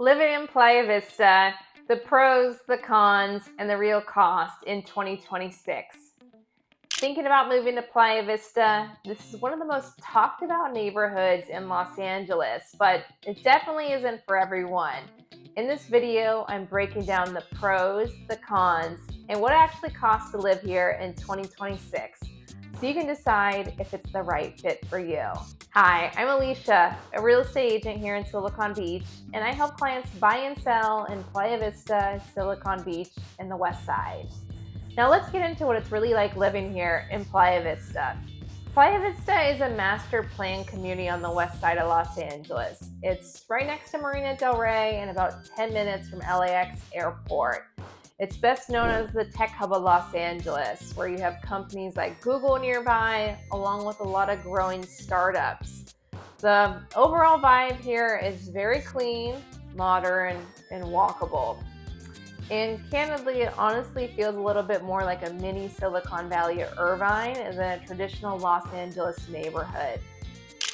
Living in Playa Vista, the pros, the cons, and the real cost in 2026. Thinking about moving to Playa Vista, this is one of the most talked about neighborhoods in Los Angeles, but it definitely isn't for everyone. In this video, I'm breaking down the pros, the cons, and what it actually costs to live here in 2026, so you can decide if it's the right fit for you. Hi, I'm Alicia, a real estate agent here in Silicon Beach, and I help clients buy and sell in Playa Vista, Silicon Beach, and the West Side. Now let's get into what it's really like living here in Playa Vista. Playa Vista is a master planned community on the west side of Los Angeles. It's right next to Marina del Rey and about 10 minutes from LAX airport. It's best known as the tech hub of Los Angeles, where you have companies like Google nearby, along with a lot of growing startups. The overall vibe here is very clean, modern, and walkable. And candidly, it honestly feels a little bit more like a mini Silicon Valley or Irvine than a traditional Los Angeles neighborhood.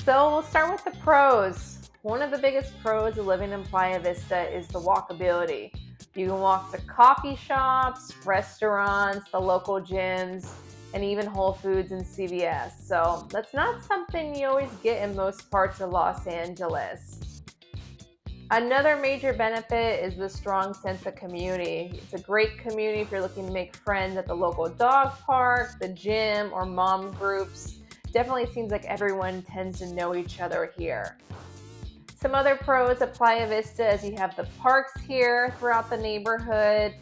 So we'll start with the pros. One of the biggest pros of living in Playa Vista is the walkability. You can walk to coffee shops, restaurants, the local gyms, and even Whole Foods and CVS. So that's not something you always get in most parts of Los Angeles. Another major benefit is the strong sense of community. It's a great community if you're looking to make friends at the local dog park, the gym, or mom groups. Definitely seems like everyone tends to know each other here. Some other pros of Playa Vista is you have the parks here throughout the neighborhood.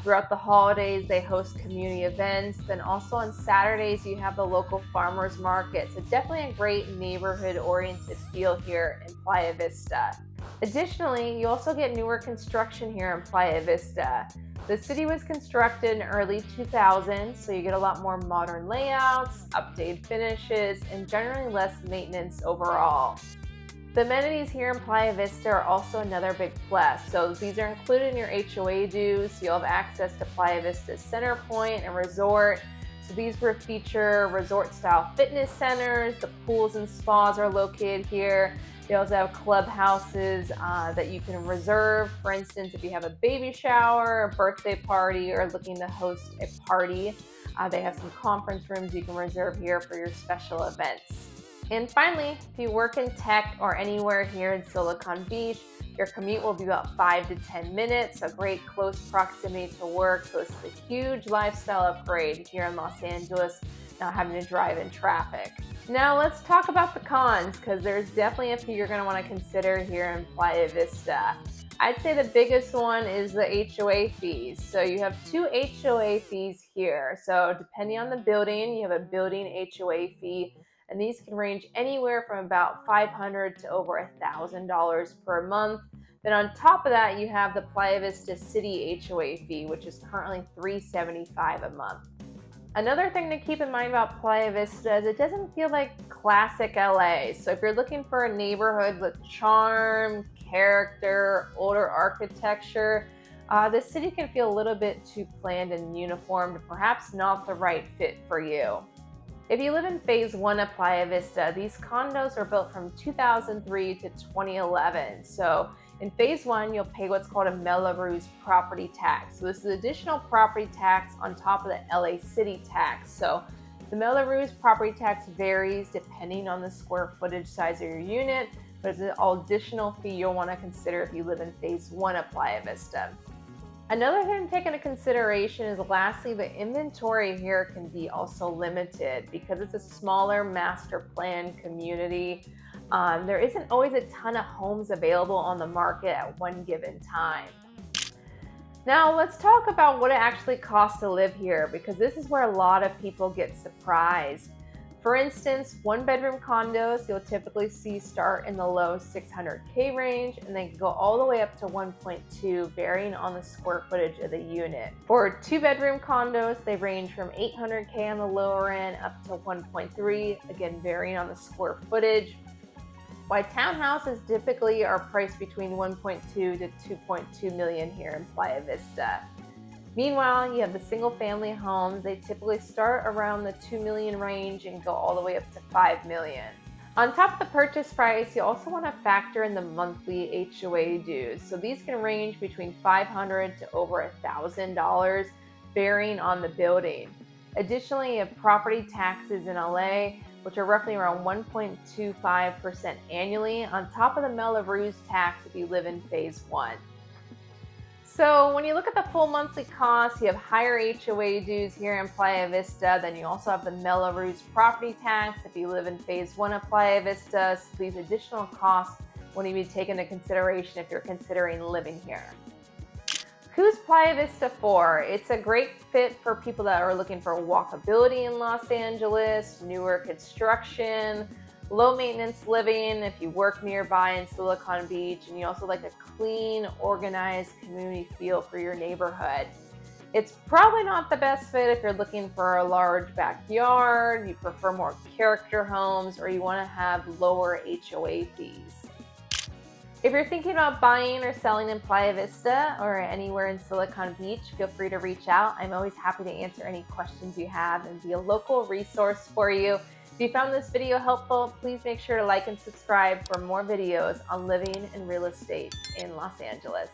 Throughout the holidays, they host community events. Then also on Saturdays, you have the local farmers market. So definitely a great neighborhood-oriented feel here in Playa Vista. Additionally, you also get newer construction here in Playa Vista. The city was constructed in early 2000s, so you get a lot more modern layouts, updated finishes, and generally less maintenance overall. The amenities here in Playa Vista are also another big plus. So these are included in your HOA dues. So you'll have access to Playa Vista's Center Point and Resort. So these will feature resort-style fitness centers. The pools and spas are located here. They also have clubhouses that you can reserve. For instance, if you have a baby shower, a birthday party, or looking to host a party, they have some conference rooms you can reserve here for your special events. And finally, if you work in tech or anywhere here in Silicon Beach, your commute will be about 5 to 10 minutes, so great close proximity to work. So it's a huge lifestyle upgrade here in Los Angeles, not having to drive in traffic. Now let's talk about the cons, because there's definitely a few you're going to want to consider here in Playa Vista. I'd say the biggest one is the HOA fees. So you have two HOA fees here. So depending on the building, you have a building HOA fee, and these can range anywhere from about $500 to over $1,000 per month. Then on top of that, you have the Playa Vista City HOA fee, which is currently $375 a month. Another thing to keep in mind about Playa Vista is it doesn't feel like classic LA. So if you're looking for a neighborhood with charm, character, older architecture, the city can feel a little bit too planned and uniformed, perhaps not the right fit for you. If you live in Phase 1 of Playa Vista, these condos are built from 2003 to 2011. So in Phase 1, you'll pay what's called a Mello-Roos property tax. So this is additional property tax on top of the LA City tax. So the Mello-Roos property tax varies depending on the square footage size of your unit, but it's an additional fee you'll want to consider if you live in Phase 1 of Playa Vista. Another thing to take into consideration is lastly, the inventory here can be also limited because it's a smaller master plan community. There isn't always a ton of homes available on the market at one given time. Now let's talk about what it actually costs to live here, because this is where a lot of people get surprised. For instance, one-bedroom condos you'll typically see start in the low $600K range, and they can go all the way up to 1.2, varying on the square footage of the unit. For two-bedroom condos, they range from $800K on the lower end up to 1.3, again varying on the square footage. While townhouses typically are priced between 1.2 to 2.2 million here in Playa Vista. Meanwhile, you have the single-family homes. They typically start around the $2 million range and go all the way up to $5 million. On top of the purchase price, you also want to factor in the monthly HOA dues. So these can range between $500 to over $1,000, varying on the building. Additionally, you have property taxes in LA, which are roughly around 1.25% annually, on top of the Mello-Roos tax if you live in phase 1. So when you look at the full monthly cost, you have higher HOA dues here in Playa Vista. Then you also have the Mello-Roos property tax if you live in phase 1 of Playa Vista. So these additional costs will need to be taken into consideration if you're considering living here. Who's Playa Vista for? It's a great fit for people that are looking for walkability in Los Angeles, newer construction, low maintenance living if you work nearby in Silicon Beach, and you also like a clean, organized community feel for your neighborhood. It's probably not the best fit if you're looking for a large backyard, you prefer more character homes, or you want to have lower HOA fees. If you're thinking about buying or selling in Playa Vista or anywhere in Silicon Beach, feel free to reach out. I'm always happy to answer any questions you have and be a local resource for you. If you found this video helpful, please make sure to like and subscribe for more videos on living and real estate in Los Angeles.